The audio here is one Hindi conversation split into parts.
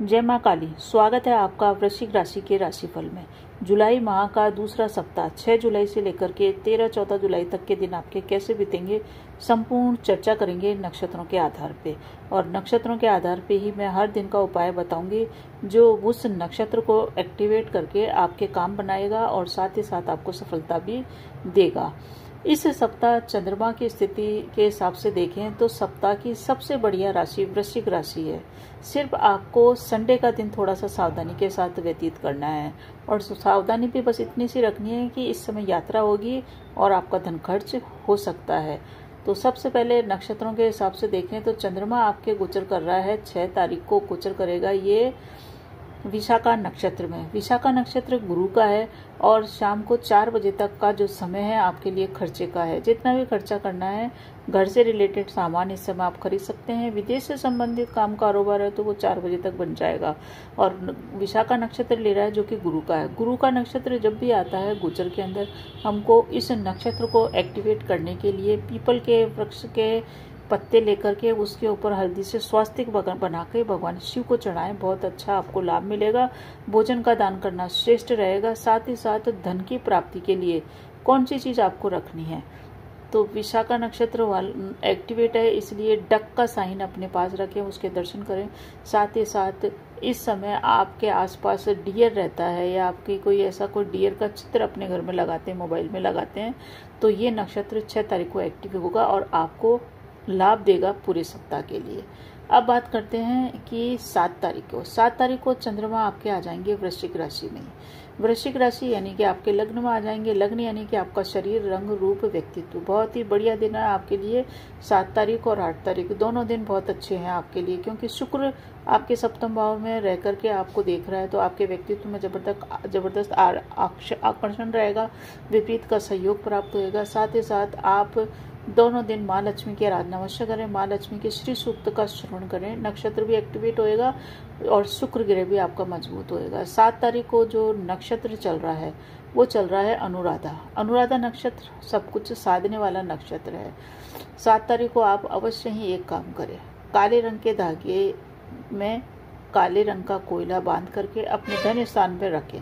जय माँ काली। स्वागत है आपका वृश्चिक राशि के राशिफल में। जुलाई माह का दूसरा सप्ताह 6 जुलाई से लेकर के 13-14 जुलाई तक के दिन आपके कैसे बीतेंगे, संपूर्ण चर्चा करेंगे नक्षत्रों के आधार पे। और नक्षत्रों के आधार पे ही मैं हर दिन का उपाय बताऊंगी जो उस नक्षत्र को एक्टिवेट करके आपके काम बनाएगा और साथ ही साथ आपको सफलता भी देगा। इस सप्ताह चंद्रमा की स्थिति के हिसाब से देखें तो सप्ताह की सबसे बढ़िया राशि वृश्चिक राशि है। सिर्फ आपको संडे का दिन थोड़ा सा सावधानी के साथ व्यतीत करना है और सावधानी भी बस इतनी सी रखनी है कि इस समय यात्रा होगी और आपका धन खर्च हो सकता है। तो सबसे पहले नक्षत्रों के हिसाब से देखें तो चंद्रमा आपके गोचर कर रहा है, 6 तारीख को गोचर करेगा ये विशाखा नक्षत्र में। विशाखा नक्षत्र गुरु का है और शाम को 4 बजे तक का जो समय है आपके लिए खर्चे का है। जितना भी खर्चा करना है, घर से रिलेटेड सामान इस समय आप खरीद सकते हैं। विदेश से संबंधित काम कारोबार है तो वो 4 बजे तक बन जाएगा। और विशाखा नक्षत्र ले रहा है जो कि गुरु का है। गुरु का नक्षत्र जब भी आता है गोचर के अंदर, हमको इस नक्षत्र को एक्टिवेट करने के लिए पीपल के वृक्ष के पत्ते लेकर के उसके ऊपर हल्दी से स्वास्तिक बना के भगवान शिव को चढ़ाएं, बहुत अच्छा आपको लाभ मिलेगा। भोजन का दान करना श्रेष्ठ रहेगा। साथ ही साथ धन की प्राप्ति के लिए कौन सी चीज आपको रखनी है, तो विशाखा नक्षत्र वाला एक्टिवेट है इसलिए डक का साइन अपने पास रखें, उसके दर्शन करें। साथ ही साथ इस समय आपके आसपास डियर रहता है या आपकी कोई ऐसा कोई डियर का चित्र अपने घर में लगाते हैं, मोबाइल में लगाते हैं, तो ये नक्षत्र 6 तारीख को एक्टिव होगा और आपको लाभ देगा पूरे सप्ताह के लिए। अब बात करते हैं कि 7 तारीख को चंद्रमा आपके आ जाएंगे वृश्चिक राशि में। वृश्चिक राशि यानी कि आपके लग्न में आ जाएंगे। लग्न यानी कि आपका शरीर, रंग, रूप, व्यक्तित्व। बहुत ही बढ़िया दिन है आपके लिए। 7 तारीख और 8 तारीख दोनों दिन बहुत अच्छे हैं आपके लिए, क्योंकि शुक्र आपके सप्तम भाव में रह करके आपको देख रहा है, तो आपके व्यक्तित्व में जबरदस्त आकर्षण रहेगा, विपरीत का सहयोग प्राप्त होगा। साथ ही साथ आप दोनों दिन माँ लक्ष्मी की आराधना अवश्य करें। माँ लक्ष्मी के श्री सूक्त का श्रवण करें। नक्षत्र भी एक्टिवेट होएगा और शुक्र ग्रह भी आपका मजबूत होएगा। 7 तारीख को जो नक्षत्र चल रहा है वो चल रहा है अनुराधा। अनुराधा नक्षत्र सब कुछ साधने वाला नक्षत्र है। 7 तारीख को आप अवश्य ही एक काम करें, काले रंग के धागे में काले रंग का कोयला बांध करके अपने धन स्थान पर रखें,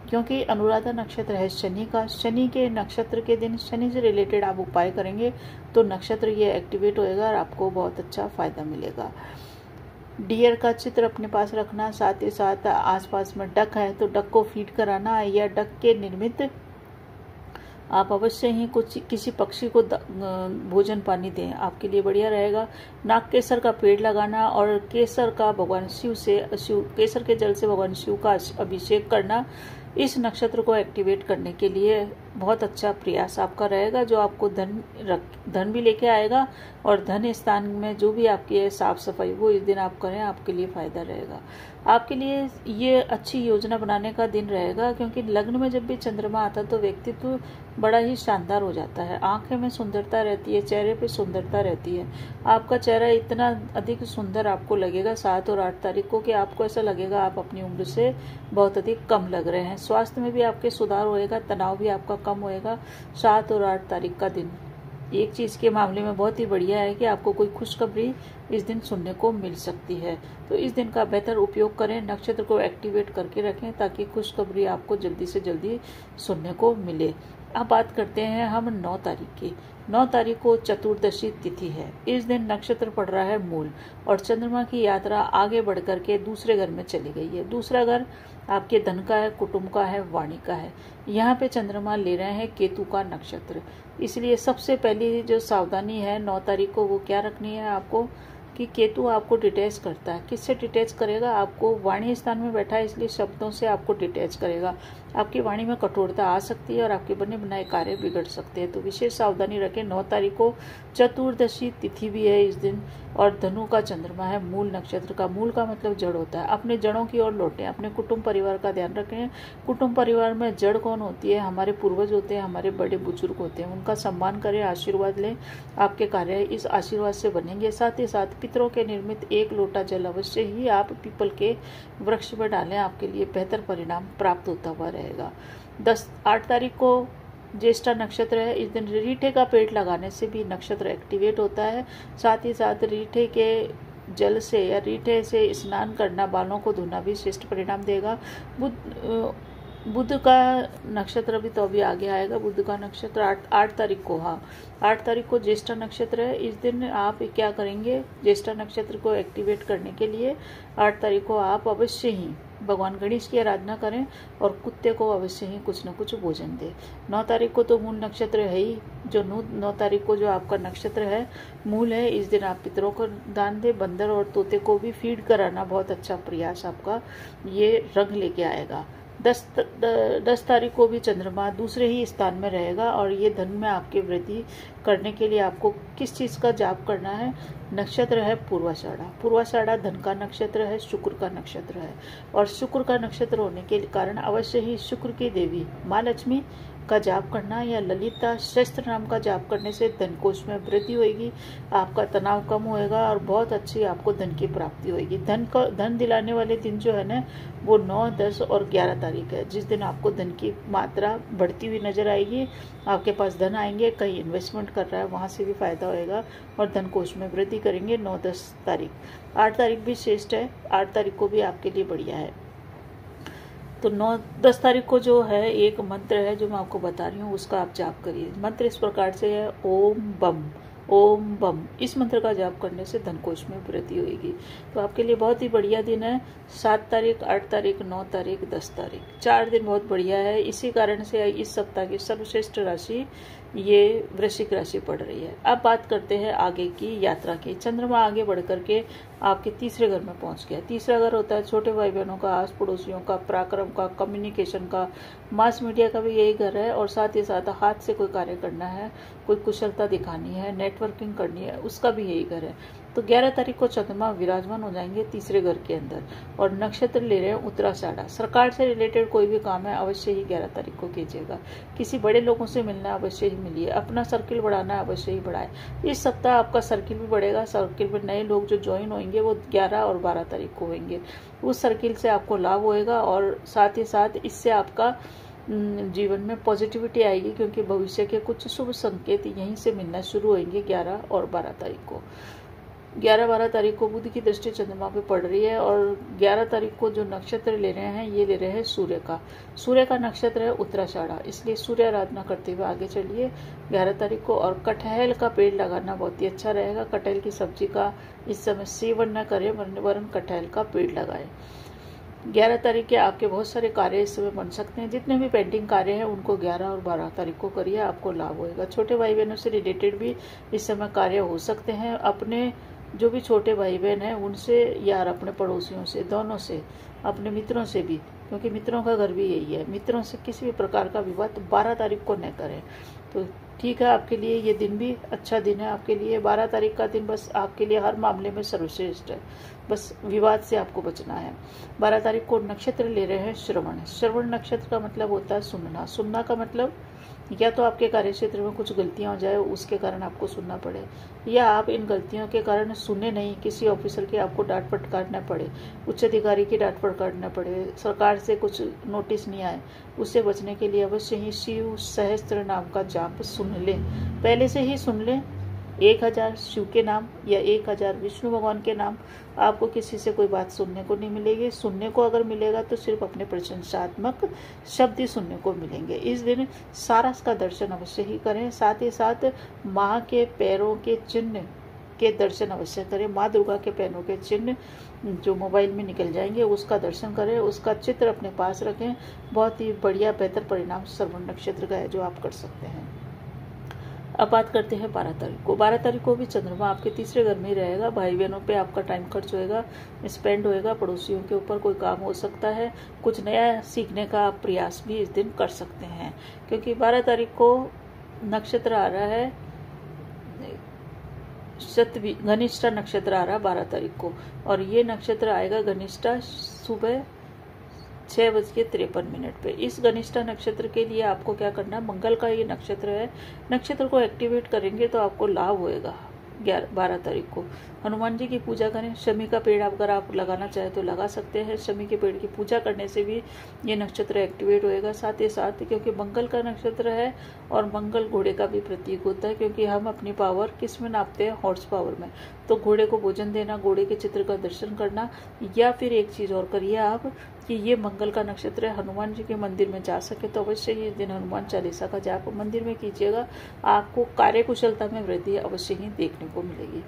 क्योंकि अनुराधा नक्षत्र है शनि का। शनि के नक्षत्र के दिन शनि से रिलेटेड आप उपाय करेंगे तो नक्षत्र ये एक्टिवेट होएगा और आपको बहुत अच्छा फायदा मिलेगा। डियर का चित्र अपने पास रखना, साथ ही साथ आसपास में डक है तो डक को फीड कराना या डक के निर्मित आप अवश्य ही किसी पक्षी को भोजन पानी दें, आपके लिए बढ़िया रहेगा। नाग केसर का पेड़ लगाना और केसर का भगवान शिव केसर के जल से भगवान शिव का अभिषेक करना इस नक्षत्र को एक्टिवेट करने के लिए बहुत अच्छा प्रयास आपका रहेगा, जो आपको धन भी लेके आएगा। और धन स्थान में जो भी आपकी साफ सफाई वो इस दिन आप करें, आपके लिए फायदा रहेगा। आपके लिए ये अच्छी योजना बनाने का दिन रहेगा, क्योंकि लग्न में जब भी चंद्रमा आता है तो व्यक्तित्व बड़ा ही शानदार हो जाता है। आंखें में सुंदरता रहती है, चेहरे पे सुंदरता रहती है। आपका चेहरा इतना अधिक सुंदर आपको लगेगा 7 और 8 तारीख को कि आपको ऐसा लगेगा आप अपनी उम्र से बहुत अधिक कम लग रहे हैं। स्वास्थ्य में भी आपके सुधार होएगा, तनाव भी आपका कम होएगा। 7 और 8 तारीख का दिन एक चीज के मामले में बहुत ही बढ़िया है कि आपको कोई खुशखबरी इस दिन सुनने को मिल सकती है, तो इस दिन का बेहतर उपयोग करें। नक्षत्र को एक्टिवेट करके रखें ताकि खुशखबरी आपको जल्दी से जल्दी सुनने को मिले। अब बात करते हैं हम 9 तारीख की। 9 तारीख को चतुर्दशी तिथि है। इस दिन नक्षत्र पड़ रहा है मूल और चंद्रमा की यात्रा आगे बढ़ करके दूसरे घर में चली गई है। दूसरा घर आपके धन का है, कुटुंब का है, वाणी का है। यहाँ पे चंद्रमा ले रहे हैं केतु का नक्षत्र, इसलिए सबसे पहली जो सावधानी है 9 तारीख को वो क्या रखनी है आपको कि केतु आपको डिटैच करता है। किससे डिटैच करेगा? आपको वाणी स्थान में बैठा है इसलिए शब्दों से आपको डिटैच करेगा। आपकी वाणी में कठोरता आ सकती है और आपके बने बनाए कार्य बिगड़ सकते हैं, तो विशेष सावधानी रखें। 9 तारीख को चतुर्दशी तिथि भी है इस दिन और धनु का चंद्रमा है मूल नक्षत्र का। मूल का मतलब जड़ होता है। अपने जड़ों की ओर लौटें, अपने कुटुंब परिवार का ध्यान रखें। कुटुंब परिवार में जड़ कौन होती है? हमारे पूर्वज होते हैं, हमारे बड़े बुजुर्ग होते हैं, उनका सम्मान करें, आशीर्वाद लें। आपके कार्य इस आशीर्वाद से बनेंगे। साथ ही साथ पितरों के निर्मित 1 लोटा जल अवश्य ही आप पीपल के वृक्ष पर डालें, आपके लिए बेहतर परिणाम प्राप्त होता हुआ रहेगा। 8 तारीख को ज्येष्ठा नक्षत्र है। इस दिन रीठे का पेड़ लगाने से भी नक्षत्र एक्टिवेट होता है। साथ ही साथ रीठे के जल से या रीठे से स्नान करना, बालों को धोना भी श्रेष्ठ परिणाम देगा। बुध का नक्षत्र भी तो अभी आगे आएगा। बुध का नक्षत्र 8 तारीख को, हाँ 8 तारीख को ज्येष्ठा नक्षत्र है। इस दिन आप क्या करेंगे, ज्येष्ठा नक्षत्र को एक्टिवेट करने के लिए 8 तारीख को आप अवश्य ही भगवान गणेश की आराधना करें और कुत्ते को अवश्य ही कुछ न कुछ भोजन दें। 9 तारीख को तो मूल नक्षत्र है ही, जो 9 तारीख को जो आपका नक्षत्र है मूल है, इस दिन आप पितरों को दान दें। बंदर और तोते को भी फीड कराना बहुत अच्छा प्रयास आपका ये रंग लेके आएगा। 10 तारीख को भी चंद्रमा दूसरे ही स्थान में रहेगा और ये धन में आपकी वृद्धि करने के लिए आपको किस चीज़ का जाप करना है। नक्षत्र है पूर्वाषाढ़ा। पूर्वाषाढ़ा धन का नक्षत्र है, शुक्र का नक्षत्र है और शुक्र का नक्षत्र होने के कारण अवश्य ही शुक्र की देवी माँ लक्ष्मी का जाप करना या ललिता शस्त्र नाम का जाप करने से धन कोष में वृद्धि होगी, आपका तनाव कम होएगा और बहुत अच्छी आपको धन की प्राप्ति होगी। धन दिलाने वाले दिन जो है ना वो 9, 10 और 11 तारीख है, जिस दिन आपको धन की मात्रा बढ़ती हुई नजर आएगी। आपके पास धन आएंगे, कहीं इन्वेस्टमेंट कर रहा है वहाँ से भी फायदा होएगा और धन कोष में वृद्धि करेंगे। 9, 10 तारीख। 8 तारीख भी श्रेष्ठ है, 8 तारीख को भी आपके लिए बढ़िया है। तो 9, 10 तारीख को जो है एक मंत्र है जो मैं आपको बता रही हूँ, उसका आप जाप करिए। मंत्र इस प्रकार से है, ओम बम ओम बम। इस मंत्र का जाप करने से धन कोष में वृद्धि होगी। तो आपके लिए बहुत ही बढ़िया दिन है। 7 तारीख, 8 तारीख, 9 तारीख, 10 तारीख, 4 दिन बहुत बढ़िया है। इसी कारण से इस सप्ताह की सर्वश्रेष्ठ राशि ये वृश्चिक राशि पड़ रही है। अब बात करते हैं आगे की यात्रा की। चंद्रमा आगे बढ़ करके आपके तीसरे घर में पहुंच गया। तीसरा घर होता है छोटे भाई बहनों का, आस पड़ोसियों का, पराक्रम का, कम्युनिकेशन का, मास मीडिया का भी यही घर है और साथ ही साथ हाथ से कोई कार्य करना है, कोई कुशलता दिखानी है, नेटवर्किंग करनी है, उसका भी यही घर है। तो 11 तारीख को चंद्रमा विराजमान हो जाएंगे तीसरे घर के अंदर और नक्षत्र ले रहे हैं उत्तराषाढ़ा। सरकार से रिलेटेड कोई भी काम है अवश्य ही 11 तारीख को कीजिएगा। किसी बड़े लोगों से मिलना अवश्य ही मिलिए, अपना सर्किल बढ़ाना अवश्य ही बढ़ाए। इस सप्ताह आपका सर्किल भी बढ़ेगा। सर्किल में नए लोग जो ज्वाइन होंगे वो 11 और 12 तारीख को होंगे। उस सर्किल से आपको लाभ होएगा और साथ ही साथ इससे आपका जीवन में पॉजिटिविटी आएगी, क्योंकि भविष्य के कुछ शुभ संकेत यहीं से मिलना शुरू होंगे 11 और 12 तारीख को। 11-12 तारीख को बुध की दृष्टि चंद्रमा पे पड़ रही है और 11 तारीख को जो नक्षत्र ले रहे हैं ये ले रहे हैं सूर्य का। सूर्य का नक्षत्र है उत्तराषाढ़ा, इसलिए सूर्य आराधना करते हुए आगे चलिए 11 तारीख को। और कटहल का पेड़ लगाना बहुत ही अच्छा रहेगा। कटहल की सब्जी का इस समय सेवन न करें, वरन कटहल का पेड़ लगाएं। 11 तारीख के आपके बहुत सारे कार्य इस समय बन सकते हैं। जितने भी पेंडिंग कार्य हैं उनको 11 और 12 तारीख को करिए, आपको लाभ होएगा। छोटे भाई बहनों से रिलेटेड भी इस समय कार्य हो सकते हैं। अपने जो भी छोटे भाई बहन हैं उनसे या अपने पड़ोसियों से, दोनों से, अपने मित्रों से भी, क्योंकि मित्रों का घर भी यही है, मित्रों से किसी भी प्रकार का विवाद 12 तारीख को न करें। तो ठीक है, आपके लिए ये दिन भी अच्छा दिन है। आपके लिए 12 तारीख का दिन बस आपके लिए हर मामले में सर्वश्रेष्ठ है, बस विवाद से आपको बचना है। 12 तारीख को नक्षत्र ले रहे हैं श्रवण। श्रवण नक्षत्र का मतलब होता है सुनना। सुनना का मतलब या तो आपके कार्य क्षेत्र में कुछ गलतियां हो जाए उसके कारण आपको सुनना पड़े, या आप इन गलतियों के कारण सुने नहीं, किसी ऑफिसर की आपको डांट फटकारना पड़े, उच्च अधिकारी की डांट फटकारना पड़े, सरकार से कुछ नोटिस नहीं आए, उससे बचने के लिए अवश्य ही शिव सहस्त्र नाम का जाप सुन लें। पहले से ही सुन लें 1000 शिव के नाम या 1000 विष्णु भगवान के नाम। आपको किसी से कोई बात सुनने को नहीं मिलेगी। सुनने को अगर मिलेगा तो सिर्फ अपने प्रशंसात्मक शब्द ही सुनने को मिलेंगे। इस दिन सारस का दर्शन अवश्य ही करें। साथ ही साथ माँ के पैरों के चिन्ह के दर्शन अवश्य करें। माँ दुर्गा के पैरों के चिन्ह जो मोबाइल में निकल जाएंगे उसका दर्शन करें, उसका चित्र अपने पास रखें। बहुत ही बढ़िया बेहतर परिणाम श्रवण नक्षत्र का है जो आप कर सकते हैं। अब बात करते हैं 12 तारीख को। 12 तारीख को भी चंद्रमा आपके तीसरे घर में ही रहेगा। भाई बहनों पे आपका टाइम खर्च होएगा, स्पेंड होएगा। पड़ोसियों के ऊपर कोई काम हो सकता है। कुछ नया सीखने का आप प्रयास भी इस दिन कर सकते हैं, क्योंकि 12 तारीख को नक्षत्र आ रहा है घनिष्ठा नक्षत्र आ रहा है 12 तारीख को, और ये नक्षत्र आएगा घनिष्ठा सुबह 6:53 पे। इस घनिष्ठा नक्षत्र के लिए आपको क्या करना है, मंगल का ये नक्षत्र है, नक्षत्र को एक्टिवेट करेंगे तो आपको लाभ होएगा। 12 तारीख को। हनुमान जी की पूजा करें। शमी का पेड़ अगर आप लगाना चाहें तो लगा सकते हैं। शमी के पेड़ की पूजा करने से भी ये नक्षत्र एक्टिवेट होएगा। साथ ही साथ क्योंकि मंगल का नक्षत्र है और मंगल घोड़े का भी प्रतीक होता है, क्योंकि हम अपनी पावर किस में नापते हैं, हॉर्स पावर में। तो घोड़े को भोजन देना, घोड़े के चित्र का दर्शन करना, या फिर एक चीज़ और करिए आप कि ये मंगल का नक्षत्र है, हनुमान जी के मंदिर में जा सके तो अवश्य ही इस दिन हनुमान चालीसा का जाप मंदिर में कीजिएगा। आपको कार्यकुशलता में वृद्धि अवश्य ही देखने को मिलेगी।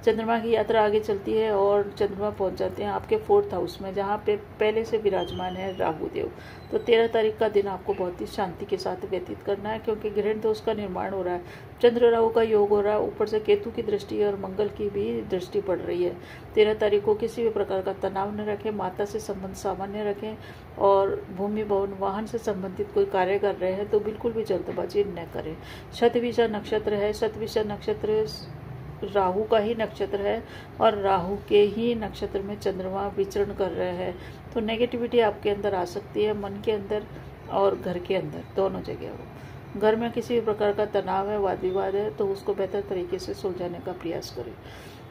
चंद्रमा की यात्रा आगे चलती है और चंद्रमा पहुंच जाते हैं आपके 4th हाउस में, जहां पे पहले से विराजमान है राहु देव। तो 13 तारीख का दिन आपको बहुत ही शांति के साथ व्यतीत करना है, क्योंकि ग्रहण दोष का निर्माण हो रहा है, चंद्र राहु का योग हो रहा है, ऊपर से केतु की दृष्टि और मंगल की भी दृष्टि पड़ रही है। 13 तारीख को किसी भी प्रकार का तनाव न रखें, माता से संबंध सामान्य रखें, और भूमि भवन वाहन से संबंधित कोई कार्य कर रहे हैं तो बिल्कुल भी जल्दबाजी न करें। शतभिषा नक्षत्र है। शतभिषा नक्षत्र राहु का ही नक्षत्र है और राहु के ही नक्षत्र में चंद्रमा विचरण कर रहे हैं, तो नेगेटिविटी आपके अंदर आ सकती है, मन के अंदर और घर के अंदर, दोनों जगह हो। घर में किसी भी प्रकार का तनाव है, वाद विवाद है, तो उसको बेहतर तरीके से सुलझाने का प्रयास करें।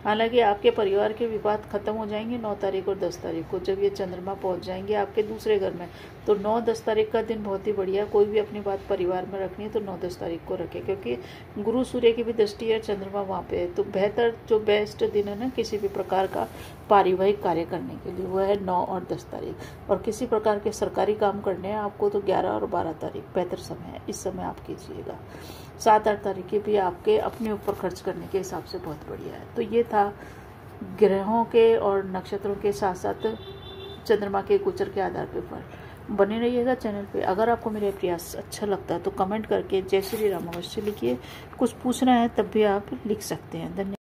हालांकि आपके परिवार के विवाद खत्म हो जाएंगे 9 तारीख और 10 तारीख को, जब ये चंद्रमा पहुंच जाएंगे आपके दूसरे घर में। तो 9-10 तारीख का दिन बहुत ही बढ़िया। कोई भी अपनी बात परिवार में रखनी है तो 9-10 तारीख को रखें, क्योंकि गुरु सूर्य की भी दृष्टि है, चंद्रमा वहाँ पे है। तो बेहतर जो बेस्ट दिन है ना किसी भी प्रकार का पारिवारिक कार्य करने के लिए, वो है 9 और 10 तारीख। और किसी प्रकार के सरकारी काम करने हैं आपको तो 11 और 12 तारीख बेहतर समय है, इस समय आप कीजिएगा। 7-8 तारीख के भी आपके अपने ऊपर खर्च करने के हिसाब से बहुत बढ़िया है। तो ये था ग्रहों के और नक्षत्रों के साथ साथ चंद्रमा के गोचर के आधार पर। बने रहिएगा चैनल पे। अगर आपको मेरे प्रयास अच्छा लगता है तो कमेंट करके जय श्री राम अवश्य लिखिए। कुछ पूछना है तब भी आप लिख सकते हैं। धन्यवाद।